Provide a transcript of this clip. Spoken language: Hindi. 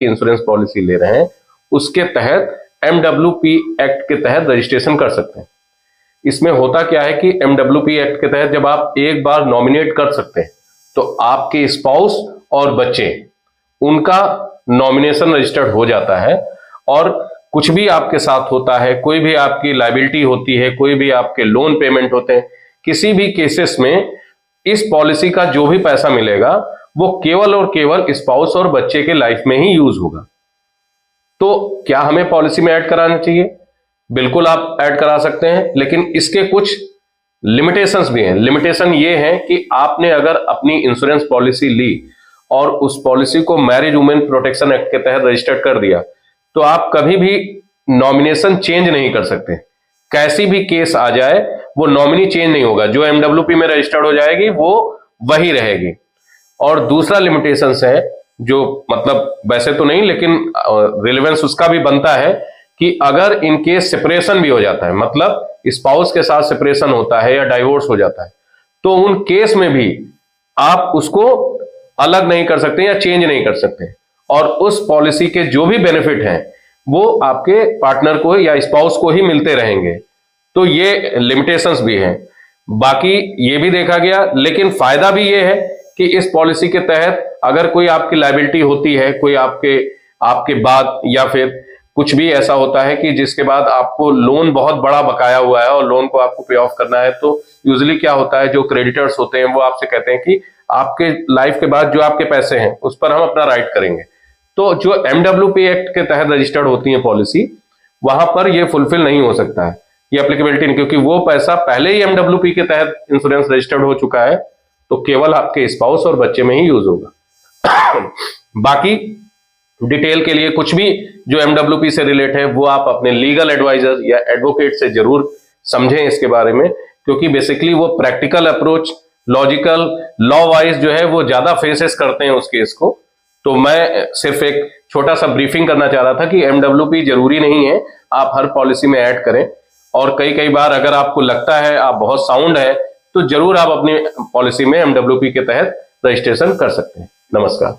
इंश्योरेंस पॉलिसी ले रहे हैं उसके तहत MWP एक्ट के तहत रजिस्ट्रेशन कर सकते हैं। इसमें होता क्या है कि MWP एक्ट के तहत जब आप एक बार नॉमिनेट कर सकते हैं तो आपके स्पाउस और बच्चे उनका नॉमिनेशन रजिस्टर्ड हो जाता है, और कुछ भी आपके साथ होता है, कोई भी आपकी लायबिलिटी होती है, कोई भी आपके लोन पेमेंट होते हैं, किसी भी केसेस में इस पॉलिसी का जो भी पैसा मिलेगा वो केवल और केवल स्पाउस और बच्चे के लाइफ में ही यूज होगा। तो क्या हमें पॉलिसी में ऐड कराना चाहिए? बिल्कुल आप ऐड करा सकते हैं, लेकिन इसके कुछ लिमिटेशंस भी हैं। लिमिटेशन ये है कि आपने अगर अपनी इंश्योरेंस पॉलिसी ली और उस पॉलिसी को मैरिज वुमेन प्रोटेक्शन एक्ट के तहत रजिस्टर्ड कर दिया तो आप कभी भी नॉमिनेशन चेंज नहीं कर सकते। कैसी भी केस आ जाए वो नॉमिनी चेंज नहीं होगा, जो MWP में रजिस्टर्ड हो जाएगी वो वही रहेगी। और दूसरा लिमिटेशंस है जो मतलब वैसे तो नहीं लेकिन रिलेवेंस उसका भी बनता है कि अगर इन केस सेपरेशन भी हो जाता है, मतलब स्पाउस के साथ सेपरेशन होता है या डाइवोर्स हो जाता है, तो उन केस में भी आप उसको अलग नहीं कर सकते या चेंज नहीं कर सकते, और उस पॉलिसी के जो भी बेनिफिट हैं वो आपके पार्टनर को या स्पाउस को ही मिलते रहेंगे। तो ये लिमिटेशंस भी हैं। बाकी ये भी देखा गया, लेकिन फायदा भी ये है कि इस पॉलिसी के तहत अगर कोई आपकी लायबिलिटी होती है, कोई आपके बाद या फिर कुछ भी ऐसा होता है कि जिसके बाद आपको लोन बहुत बड़ा बकाया हुआ है और लोन को आपको पे ऑफ करना है, तो यूजुअली क्या होता है, जो क्रेडिटर्स होते हैं वो आपसे कहते हैं कि आपके लाइफ के बाद जो आपके पैसे हैं उस पर हम अपना राइट करेंगे। तो जो MWP एक्ट के तहत रजिस्टर्ड होती है पॉलिसी, वहां पर ये फुलफिल नहीं हो सकता है, ये एप्लीकेबिलिटी नहीं, क्योंकि वो पैसा पहले ही MWP के तहत इंश्योरेंस रजिस्टर्ड हो चुका है, तो केवल आपके स्पाउस और बच्चे में ही यूज होगा। बाकी डिटेल के लिए कुछ भी जो MWP से रिलेट है वो आप अपने लीगल एडवाइजर या एडवोकेट से जरूर समझें इसके बारे में, क्योंकि बेसिकली वो practical approach, logical, law wise जो है वो ज्यादा फेसेस करते हैं उस केस को। तो मैं सिर्फ एक छोटा सा ब्रीफिंग करना चाह रहा था कि MWP जरूरी नहीं है आप हर पॉलिसी में ऐड करें, और कई बार अगर आपको लगता है आप बहुत साउंड है तो जरूर आप अपनी पॉलिसी में MWP के तहत रजिस्ट्रेशन कर सकते हैं। नमस्कार।